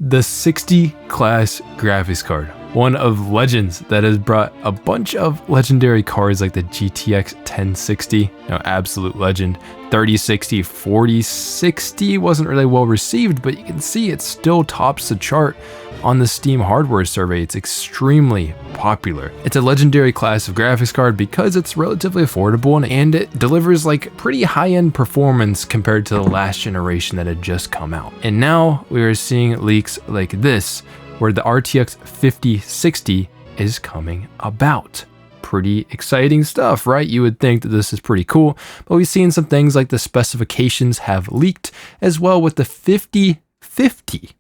the 60 class graphics card. One of legends that has brought a bunch of legendary cards like the GTX 1060, absolute legend. 3060, 4060 wasn't really well received, but you can see it still tops the chart on the Steam hardware survey. It's extremely popular. It's a legendary class of graphics card because it's relatively affordable and it delivers like pretty high-end performance compared to the last generation that had just come out. And now we are seeing leaks like this, where the RTX 5060 is coming about. Pretty exciting stuff, right? You would think that this is pretty cool, but we've seen some things like the specifications have leaked as well with the 5050.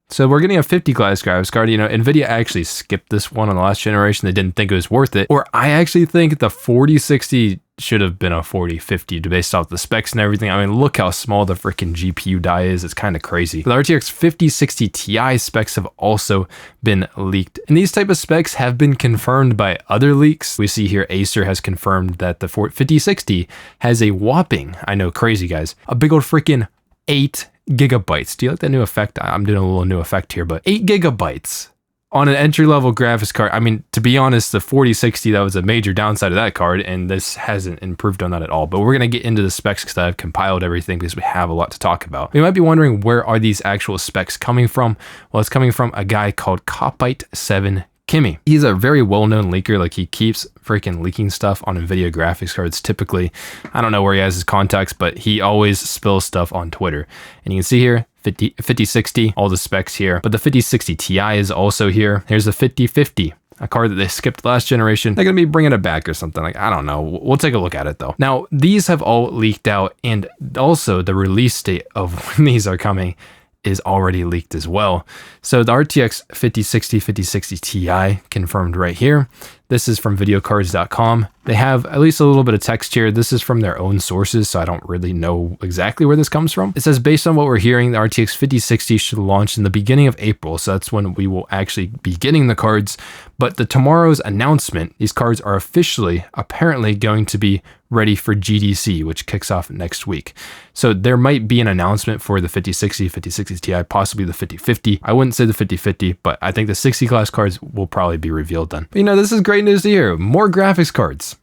So we're getting a 50 class graphics card. Nvidia actually skipped this one on the last generation. They didn't think it was worth it. Or I actually think the 4060 should have been a 4050 based off the specs and everything. I mean, look how small the freaking GPU die is. It's kind of crazy. But the RTX 5060 Ti specs have also been leaked. And these type of specs have been confirmed by other leaks. We see here Acer has confirmed that the 5060 has a whopping, I know, crazy guys, a big old freaking 8 gigabytes. Do you like that new effect? I'm doing a little new effect here, but 8 gigabytes on an entry-level graphics card. I mean, to be honest, the 4060, that was a major downside of that card, and this hasn't improved on that at all. But we're going to get into the specs because I've compiled everything because we have a lot to talk about. You might be wondering, where are these actual specs coming from? Well, it's coming from a guy called Copite7 Kimmy. He's a very well-known leaker. Like, he keeps freaking leaking stuff on Nvidia graphics cards typically. I don't know where he has his contacts, but he always spills stuff on Twitter. And you can see here, 5060, all the specs here. But the 5060 Ti is also here. Here's the 5050, a card that they skipped last generation. They're going to be bringing it back or something. Like, I don't know. We'll take a look at it though. Now, these have all leaked out, and also the release date of when these are coming is already leaked as well. So the RTX 5060 Ti confirmed right here. This is from videocards.com. They have at least a little bit of text here. This is from their own sources, so I don't really know exactly where this comes from. It says, based on what we're hearing, the RTX 5060 should launch in the beginning of April. So that's when we will actually be getting the cards. But tomorrow's announcement, these cards are officially, apparently going to be ready for GDC, which kicks off next week. So there might be an announcement for the 5060 Ti, possibly the 5050. I wouldn't say the 5050, but I think the 60 class cards will probably be revealed then. But this is great news to hear. More graphics cards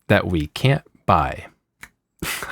that we can't buy.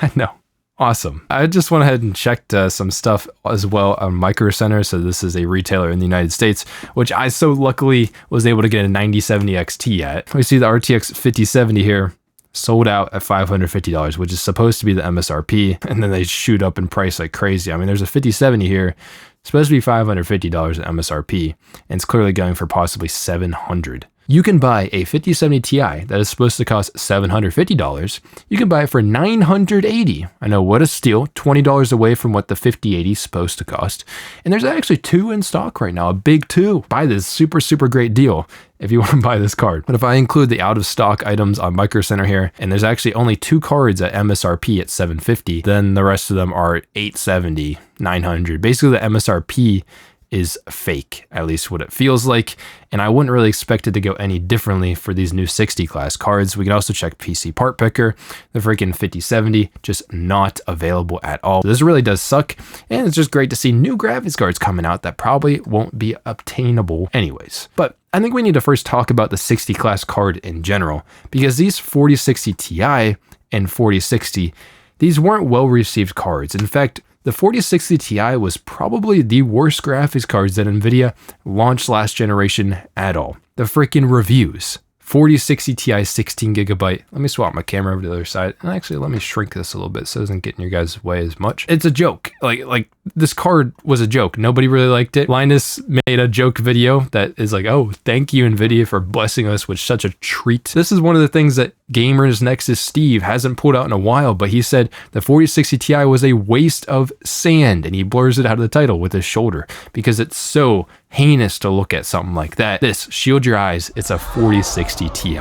I know. Awesome. I just went ahead and checked some stuff as well on Micro Center. So this is a retailer in the United States, which I so luckily was able to get a 9070 XT at. We see the RTX 5070 here, sold out at $550, which is supposed to be the MSRP, and then they shoot up in price like crazy. I mean, there's a 5070 here, supposed to be $550 at MSRP, and it's clearly going for possibly $700. You can buy a 5070 Ti that is supposed to cost $750. You can buy it for $980. I know, what a steal. $20 away from what the 5080 is supposed to cost. And there's actually 2 in stock right now, a big 2. Buy this super, super great deal if you want to buy this card. But if I include the out of stock items on Micro Center here, and there's actually only 2 cards at MSRP at $750, then the rest of them are $870, $900. Basically, the MSRP is fake, at least what it feels like, and I wouldn't really expect it to go any differently for these new 60 class cards. We can also check PC Part Picker. The freaking 5070 just not available at all. This really does suck, and it's just great to see new graphics cards coming out that probably won't be obtainable anyways. But I think we need to first talk about the 60 class card in general, because these 4060 Ti and 4060, these weren't well received cards. In fact, the 4060 Ti was probably the worst graphics cards that Nvidia launched last generation at all. The freaking reviews. 4060 Ti 16 gigabyte. Let me swap my camera over to the other side. And actually, let me shrink this a little bit so it doesn't get in your guys' way as much. It's a joke. Like this card was a joke. Nobody really liked it. Linus made a joke video that is like, oh, thank you, Nvidia, for blessing us with such a treat. This is one of the things that Gamers Nexus Steve hasn't pulled out in a while, but he said the 4060 Ti was a waste of sand, and he blurs it out of the title with his shoulder because it's so heinous to look at something like that. This, shield your eyes, it's a 4060 Ti.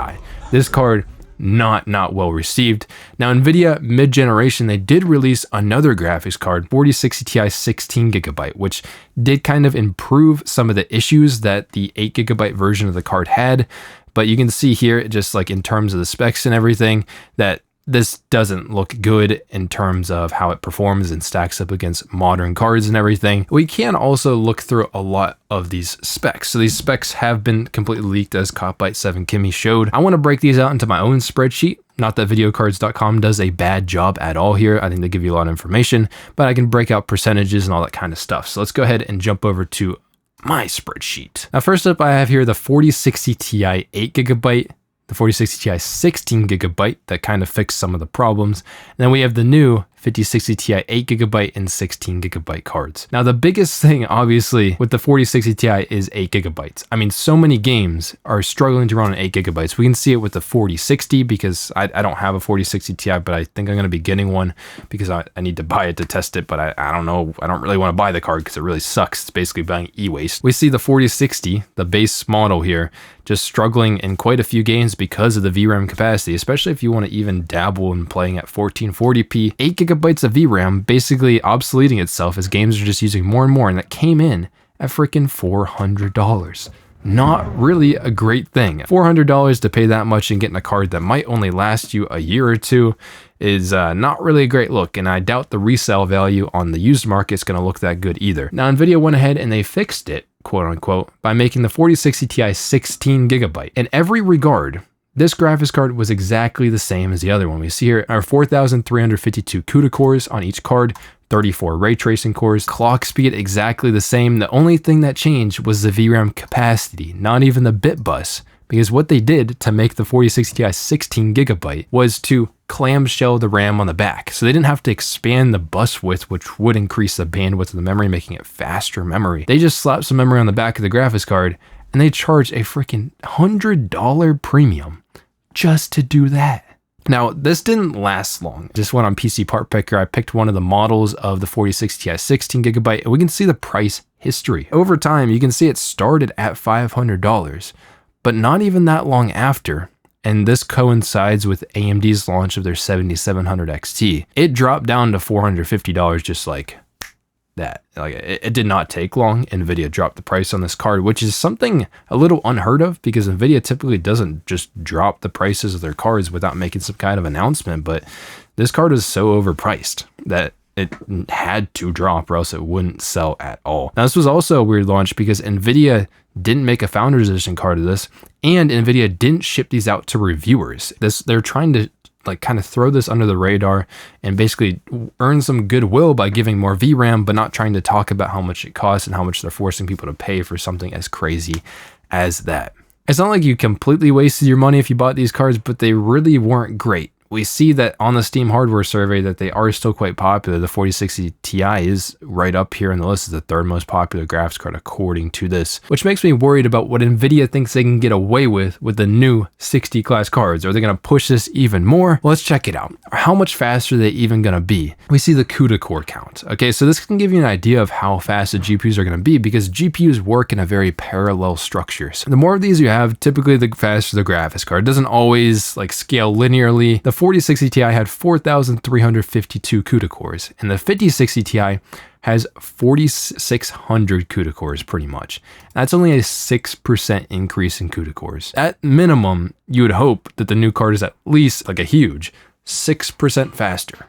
This card, not well received. Now, Nvidia mid-generation, they did release another graphics card, 4060 Ti 16 gigabyte, which did kind of improve some of the issues that the 8 gigabyte version of the card had. But you can see here, just like in terms of the specs and everything, that this doesn't look good in terms of how it performs and stacks up against modern cards and everything. We can also look through a lot of these specs. So these specs have been completely leaked, as Copbyte7Kimmy showed. I want to break these out into my own spreadsheet. Not that videocards.com does a bad job at all here. I think they give you a lot of information, but I can break out percentages and all that kind of stuff. So let's go ahead and jump over to my spreadsheet. Now, first up, I have here the 4060 Ti 8GB, the 4060 Ti 16GB that kind of fixed some of the problems. And then we have the new 5060 Ti 8GB and 16GB cards. Now, the biggest thing, obviously, with the 4060 Ti is 8GB. I mean, so many games are struggling to run on 8GB. We can see it with the 4060 because I don't have a 4060 Ti, but I think I'm going to be getting one because I need to buy it to test it, but I don't know. I don't really want to buy the card because it really sucks. It's basically buying e-waste. We see the 4060, the base model here, just struggling in quite a few games because of the VRAM capacity, especially if you want to even dabble in playing at 1440p. 8GB of VRAM basically obsoleting itself as games are just using more and more, and that came in at freaking $400. Not really a great thing. $400 to pay that much and getting a card that might only last you a year or two is not really a great look, and I doubt the resale value on the used market is going to look that good either. Now, Nvidia went ahead and they fixed it, quote unquote, by making the 4060 Ti 16GB. In every regard, this graphics card was exactly the same as the other one. We see here our 4,352 CUDA cores on each card, 34 ray tracing cores, clock speed exactly the same. The only thing that changed was the VRAM capacity, not even the bit bus, because what they did to make the 4060 Ti 16GB was to clamshell the RAM on the back. So they didn't have to expand the bus width, which would increase the bandwidth of the memory, making it faster memory. They just slapped some memory on the back of the graphics card and they charge a freaking $100 premium just to do that. Now, this didn't last long. Just went on PC Part Picker. I picked one of the models of the 4060 Ti 16GB, and we can see the price history. Over time, you can see it started at $500, but not even that long after, and this coincides with AMD's launch of their 7700 XT. It dropped down to $450 just like that. Like, it did not take long. Nvidia dropped the price on this card, which is something a little unheard of because Nvidia typically doesn't just drop the prices of their cards without making some kind of announcement, but this card is so overpriced that it had to drop or else it wouldn't sell at all. Now, this was also a weird launch because Nvidia didn't make a Founders Edition card of this, and Nvidia didn't ship these out to reviewers. They're trying to like kind of throw this under the radar and basically earn some goodwill by giving more VRAM, but not trying to talk about how much it costs and how much they're forcing people to pay for something as crazy as that. It's not like you completely wasted your money if you bought these cards, but they really weren't great. We see that on the Steam hardware survey that they are still quite popular. The 4060 Ti is right up here in the list as the third most popular graphics card according to this, which makes me worried about what Nvidia thinks they can get away with the new 60 class cards. Are they going to push this even more? Well, let's check it out. How much faster are they even going to be? We see the CUDA core count. Okay, so this can give you an idea of how fast the GPUs are going to be because GPUs work in a very parallel structure. So the more of these you have, typically the faster the graphics card. It doesn't always like scale linearly. The 4060 Ti had 4,352 CUDA cores, and the 5060 Ti has 4,600 CUDA cores pretty much. That's only a 6% increase in CUDA cores. At minimum, you would hope that the new card is at least like a huge 6% faster.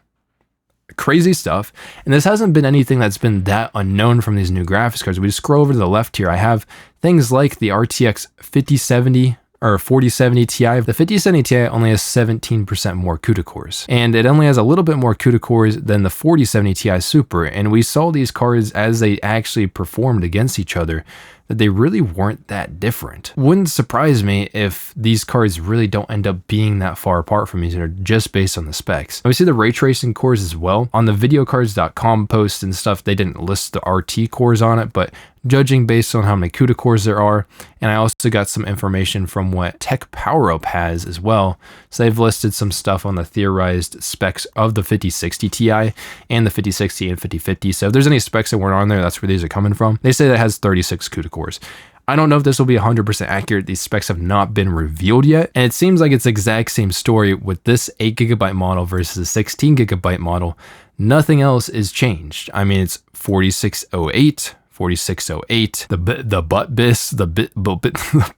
Crazy stuff. And this hasn't been anything that's been that unknown from these new graphics cards. We just scroll over to the left here. I have things like the RTX 5070 or 4070 Ti. The 5070 Ti only has 17% more CUDA cores, and it only has a little bit more CUDA cores than the 4070 Ti Super. And we saw these cards as they actually performed against each other that they really weren't that different. Wouldn't surprise me if these cards really don't end up being that far apart from each other just based on the specs. We see the ray tracing cores as well. On the videocards.com post and stuff, they didn't list the RT cores on it, but judging based on how many CUDA cores there are, and I also got some information from what Tech PowerUp has as well. So they've listed some stuff on the theorized specs of the 5060 Ti and the 5060 and 5050. So if there's any specs that weren't on there, that's where these are coming from. They say that it has 36 CUDA cores. I don't know if this will be 100% accurate. These specs have not been revealed yet. And it seems like it's the exact same story with this 8GB model versus the 16GB model. Nothing else is changed. I mean, it's 4608, 4608. The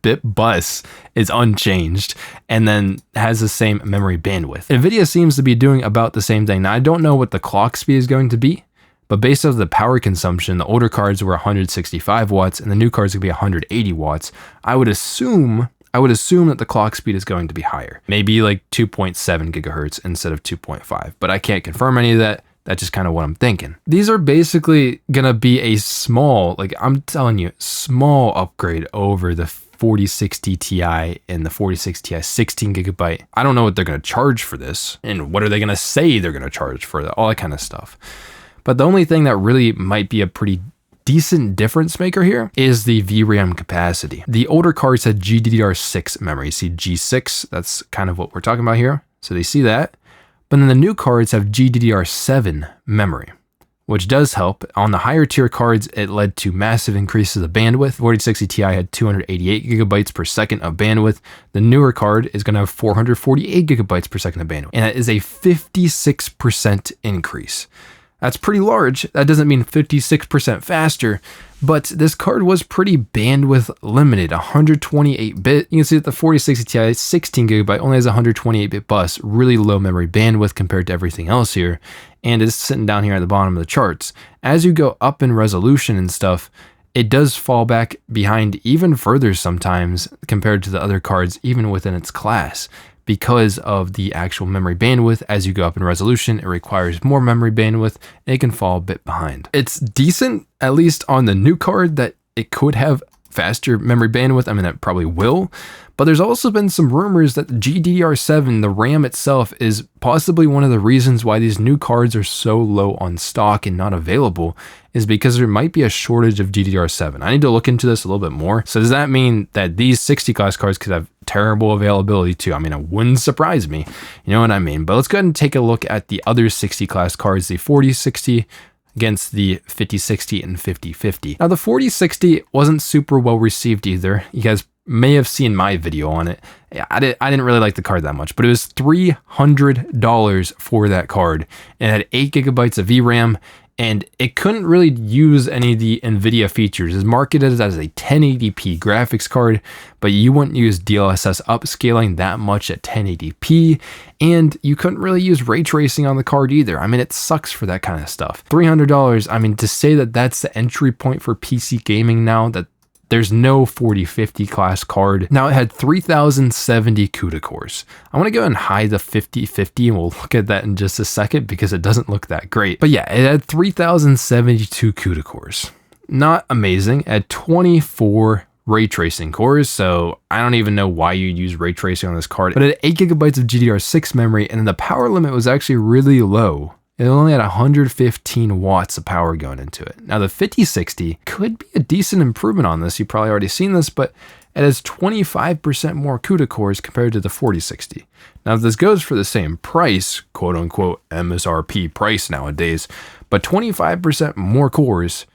bit bus is unchanged and then has the same memory bandwidth. Nvidia seems to be doing about the same thing. Now, I don't know what the clock speed is going to be, but based off the power consumption, the older cards were 165 watts and the new cards could be 180 watts. I would assume that the clock speed is going to be higher, maybe like 2.7 gigahertz instead of 2.5, but I can't confirm any of that. That's just kind of what I'm thinking. These are basically gonna be a small, like I'm telling you, small upgrade over the 4060 Ti and the 4060 Ti 16 gigabyte. I don't know what they're gonna charge for this, and what are they gonna say they're gonna charge for that, all that kind of stuff. But the only thing that really might be a pretty decent difference maker here is the VRAM capacity. The older cards had GDDR6 memory. See G6, that's kind of what we're talking about here. So they see that. But then the new cards have GDDR7 memory, which does help. On the higher tier cards, it led to massive increases of bandwidth. 4060 Ti had 288 gigabytes per second of bandwidth. The newer card is going to have 448 gigabytes per second of bandwidth. And that is a 56% increase. That's pretty large. That doesn't mean 56% faster, but this card was pretty bandwidth limited, 128-bit. You can see that the 4060 Ti 16 gigabyte only has a 128-bit bus, really low memory bandwidth compared to everything else here, and it's sitting down here at the bottom of the charts. As you go up in resolution and stuff, it does fall back behind even further sometimes compared to the other cards, even within its class. Because of the actual memory bandwidth, as you go up in resolution, it requires more memory bandwidth and it can fall a bit behind. It's decent, at least on the new card, that it could have faster memory bandwidth. I mean, that probably will, but there's also been some rumors that the GDDR7, the RAM itself, is possibly one of the reasons why these new cards are so low on stock and not available, is because there might be a shortage of GDDR7. I need to look into this a little bit more. So does that mean that these 60 class cards could have terrible availability too? I mean, it wouldn't surprise me. You know what I mean? But let's go ahead and take a look at the other 60 class cards, the 4060 against the 5060 and 5050. Now the 4060 wasn't super well received either. You guys may have seen my video on it. I didn't really like the card that much, but it was $300 for that card. It had 8 gigabytes of VRAM, and it couldn't really use any of the Nvidia features. It's marketed as a 1080p graphics card, but you wouldn't use DLSS upscaling that much at 1080p, and you couldn't really use ray tracing on the card either. I mean, it sucks for that kind of stuff. $300, I mean, to say that that's the entry point for PC gaming now, that there's no 4050 class card. Now it had 3070 CUDA cores. I want to go and hide the 5050 and we'll look at that in just a second because it doesn't look that great. But yeah, it had 3072 CUDA cores. Not amazing. It had 24 ray tracing cores, so I don't even know why you'd use ray tracing on this card. But it had 8 gigabytes of GDDR6 memory, and then the power limit was actually really low. It only had 115 watts of power going into it. Now the 5060 could be a decent improvement on this. You've probably already seen this, but it has 25% more CUDA cores compared to the 4060. Now if this goes for the same price, quote unquote MSRP price nowadays, but 25% more cores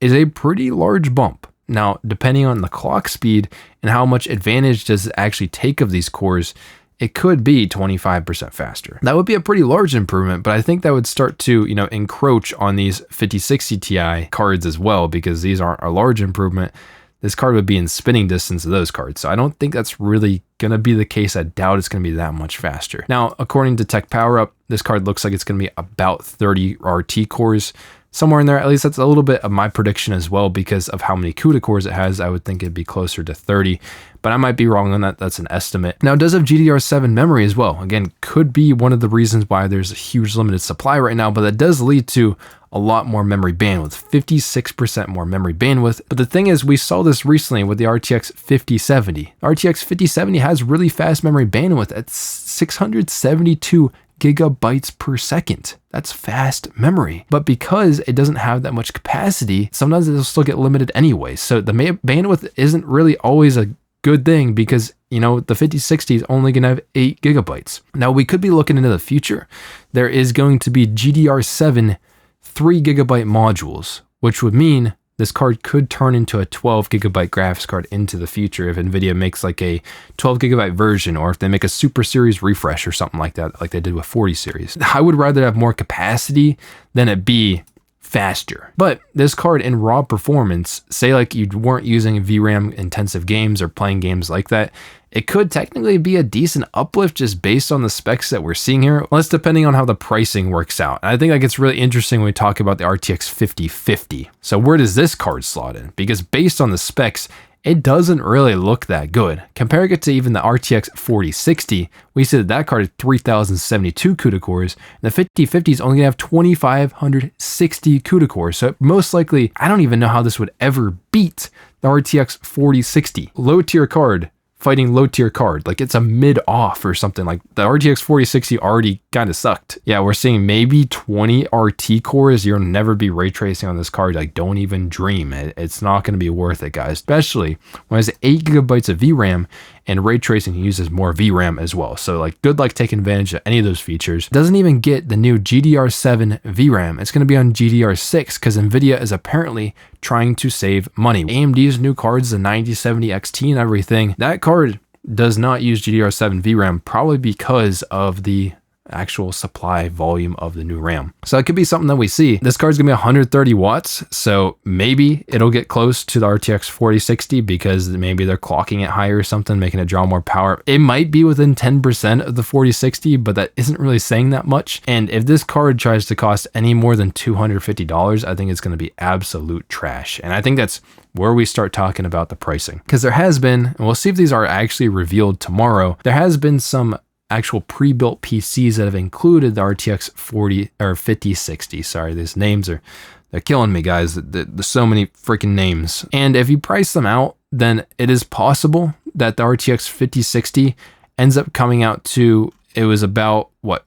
is a pretty large bump. Now, depending on the clock speed and how much advantage does it actually take of these cores, it could be 25% faster. That would be a pretty large improvement, but I think that would start to, encroach on these 5060 Ti cards as well, because these aren't a large improvement. This card would be in spinning distance of those cards. So I don't think that's really gonna be the case. I doubt it's gonna be that much faster. Now, according to Tech Power Up, this card looks like it's gonna be about 30 RT cores. Somewhere in there, at least that's a little bit of my prediction as well, because of how many CUDA cores it has. I would think it'd be closer to 30, but I might be wrong on that. That's an estimate. Now, it does have GDDR7 memory as well. Again, could be one of the reasons why there's a huge limited supply right now, but that does lead to a lot more memory bandwidth, 56% more memory bandwidth. But the thing is, we saw this recently with the RTX 5070. RTX 5070 has really fast memory bandwidth at 672 gigabytes per second. That's fast memory. But because it doesn't have that much capacity, sometimes it'll still get limited anyway. So the bandwidth isn't really always a good thing, because the 5060 is only gonna have 8 gigabytes. Now we could be looking into the future. There is going to be GDDR7 3 gigabyte modules, which would mean this card could turn into a 12 gigabyte graphics card into the future if Nvidia makes like a 12 gigabyte version, or if they make a Super Series refresh or something like that, like they did with 40 series. I would rather have more capacity than it be faster. But this card in raw performance, say like you weren't using VRAM intensive games or playing games like that, it could technically be a decent uplift just based on the specs that we're seeing here. Well, that's depending on how the pricing works out. And I think that gets really interesting when we talk about the RTX 5050. So where does this card slot in? Because based on the specs, it doesn't really look that good. Comparing it to even the RTX 4060, we see that card has 3072 CUDA cores, and the 5050 is only gonna have 2560 CUDA cores. So most likely, I don't even know how this would ever beat the RTX 4060. Low tier card fighting low tier card, like it's a mid off or something. Like the RTX 4060 already kind of sucked. Yeah, we're seeing maybe 20 RT cores. You'll never be ray tracing on this card. Like don't even dream. It's not going to be worth it, guys, especially when it has 8 gigabytes of VRAM and ray tracing uses more VRAM as well. So like good luck taking advantage of any of those features. It doesn't even get the new GDR7 VRAM. It's going to be on GDR6 because Nvidia is apparently trying to save money. AMD's new cards, the 9070 XT and everything, that card does not use GDR7 VRAM, probably because of the actual supply volume of the new RAM. So it could be something that we see. This card's gonna be 130 watts, so maybe it'll get close to the RTX 4060 because maybe they're clocking it higher or something, making it draw more power. It might be within 10% of the 4060, but that isn't really saying that much. And if this card tries to cost any more than $250, I think it's gonna be absolute trash. And I think that's where we start talking about the pricing. Because there has been, and we'll see if these are actually revealed tomorrow, there has been some actual pre-built PCs that have included the RTX 5060. Sorry, these names they're killing me, guys. There's so many freaking names. And if you price them out, then it is possible that the RTX 5060 ends up coming out to, it was about what,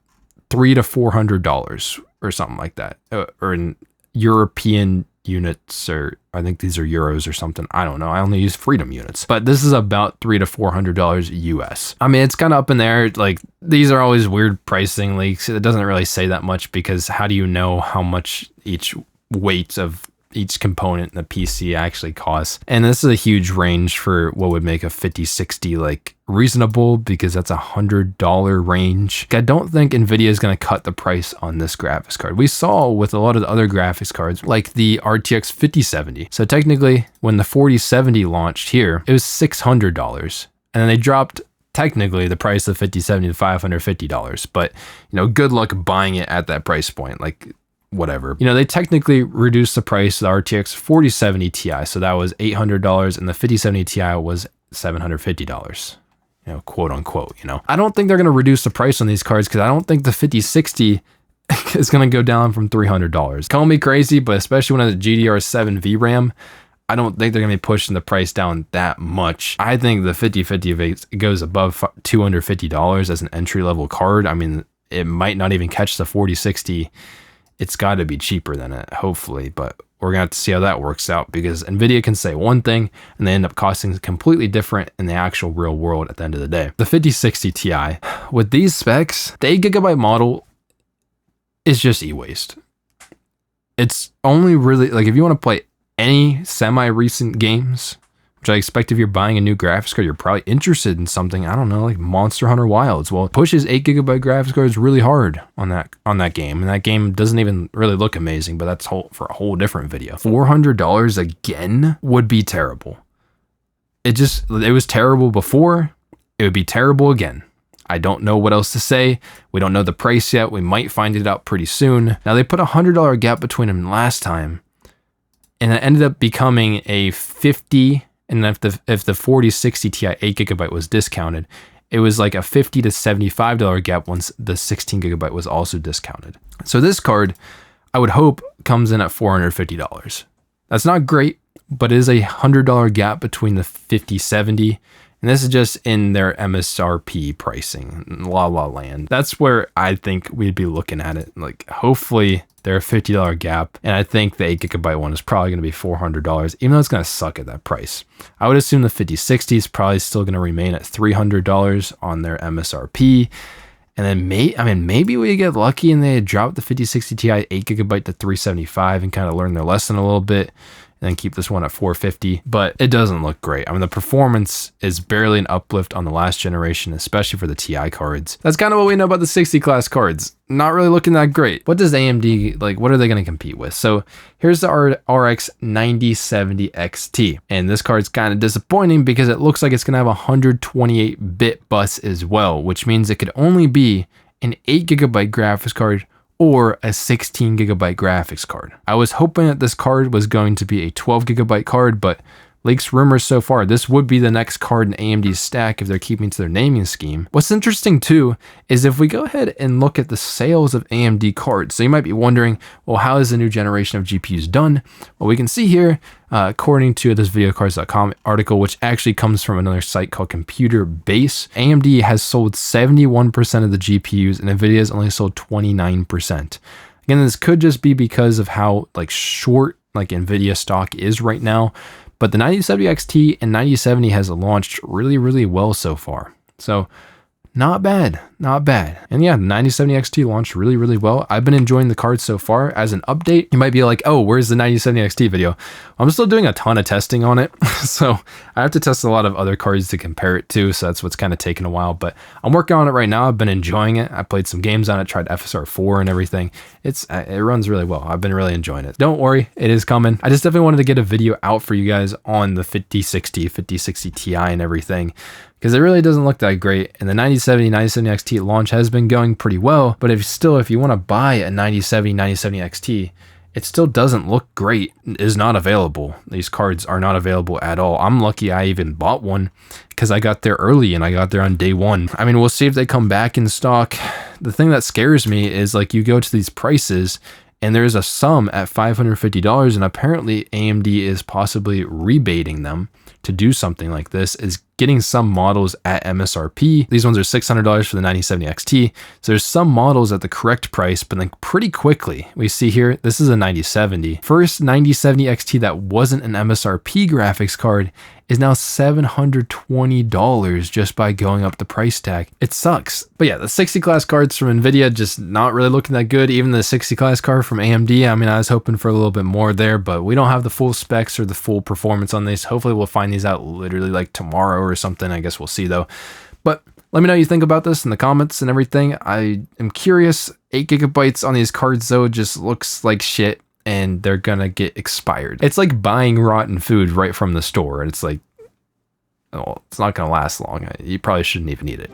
$300 to $400 or something like that, or in European units, or I think these are euros or something. I don't know. I only use freedom units, but this is about $300 to $400 US. I mean, it's kind of up in there. Like these are always weird pricing leaks. It doesn't really say that much because how do you know how much each weight of each component in the PC actually costs? And this is a huge range for what would make a 5060 like reasonable, because that's $100 range. I don't think Nvidia is going to cut the price on this graphics card. We saw with a lot of the other graphics cards like the RTX 5070. So technically when the 4070 launched here, it was $600, and then they dropped technically the price of 5070 to $550. But you know, good luck buying it at that price point. Like whatever. You know, they technically reduced the price of the RTX 4070 Ti. So that was $800 and the 5070 Ti was $750. You know, quote unquote, you know. I don't think they're going to reduce the price on these cards because I don't think the 5060 is going to go down from $300. Call me crazy, but especially when it has GDR7 VRAM, I don't think they're going to be pushing the price down that much. I think the 5050, if it goes above $250 as an entry-level card, I mean, it might not even catch the 4060. It's got to be cheaper than it, hopefully, but we're gonna have to see how that works out, because Nvidia can say one thing and they end up costing completely different in the actual real world at the end of the day. The 5060 Ti, with these specs, the 8GB model is just e-waste. It's only really, like, if you want to play any semi-recent games, which I expect if you're buying a new graphics card, you're probably interested in something, I don't know, like Monster Hunter Wilds. Well, it pushes 8GB graphics cards really hard on that game. And that game doesn't even really look amazing, but that's for a whole different video. $400 again would be terrible. It was terrible before, it would be terrible again. I don't know what else to say. We don't know the price yet. We might find it out pretty soon. Now, they put a $100 gap between them last time, and it ended up becoming a 50. And if the 4060 Ti 8GB was discounted, it was like a $50 to $75 gap once the 16GB was also discounted. So this card, I would hope, comes in at $450. That's not great, but it is a $100 gap between the 5070. And this is just in their MSRP pricing, La La Land. That's where I think we'd be looking at it. Like, hopefully they're a $50 gap. And I think the 8GB one is probably going to be $400, even though it's going to suck at that price. I would assume the 5060 is probably still going to remain at $300 on their MSRP. And then maybe we get lucky and they drop the 5060 Ti 8GB to $375 and kind of learn their lesson a little bit. and then keep this one at 450, but it doesn't look great. I mean, the performance is barely an uplift on the last generation, especially for the TI cards. That's kind of what we know about the 60 class cards. Not really looking that great. What does AMD, like, what are they going to compete with? So here's the RX 9070 XT, and this card's kind of disappointing because it looks like it's going to have a 128-bit bus as well, which means it could only be an 8GB graphics card or a 16GB graphics card. I was hoping that this card was going to be a 12GB card, but leaks rumors so far, this would be the next card in AMD's stack if they're keeping to their naming scheme. What's interesting too is if we go ahead and look at the sales of AMD cards. So you might be wondering, well, how is the new generation of GPUs done? Well, we can see here, according to this videocards.com article, which actually comes from another site called Computer Base, AMD has sold 71% of the GPUs and Nvidia has only sold 29%. Again, this could just be because of how like short like Nvidia stock is right now. But the 9070 XT and 9070 has launched really, really well so far. So not bad, not bad. And yeah, the 9070 XT launched really, really well. I've been enjoying the card so far. As an update, you might be like, oh, where's the 9070 XT video? I'm still doing a ton of testing on it. So I have to test a lot of other cards to compare it to. So that's what's kind of taking a while, but I'm working on it right now. I've been enjoying it. I played some games on it, tried FSR4 and everything. It runs really well. I've been really enjoying it. Don't worry, it is coming. I just definitely wanted to get a video out for you guys on the 5060 Ti and everything, because it really doesn't look that great. And the 9070 XT launch has been going pretty well, but if you want to buy a 9070 XT, it still doesn't look great. It is not available. These cards are not available at all. I'm lucky I even bought one because I got there early and I got there on day one. I mean, we'll see if they come back in stock. The thing that scares me is like you go to these prices and there's a sum at $550, and apparently AMD is possibly rebating them to do something like this, is getting some models at MSRP. These ones are $600 for the 9070 XT. So there's some models at the correct price, but then pretty quickly, we see here, this is a 9070. First 9070 XT that wasn't an MSRP graphics card is now $720 just by going up the price tag. It sucks. But yeah, the 60 class cards from Nvidia just not really looking that good. Even the 60 class card from AMD, I mean, I was hoping for a little bit more there, but we don't have the full specs or the full performance on these. Hopefully we'll find these out literally like tomorrow or something. I guess we'll see though. But let me know what you think about this in the comments and everything. I am curious. 8GB on these cards though just looks like shit, and they're gonna get expired. It's like buying rotten food right from the store. It's like, oh, it's not gonna last long. You probably shouldn't even eat it.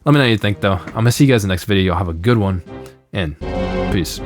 Let me know what you think though. I'm gonna see you guys in the next video. Have a good one, and peace.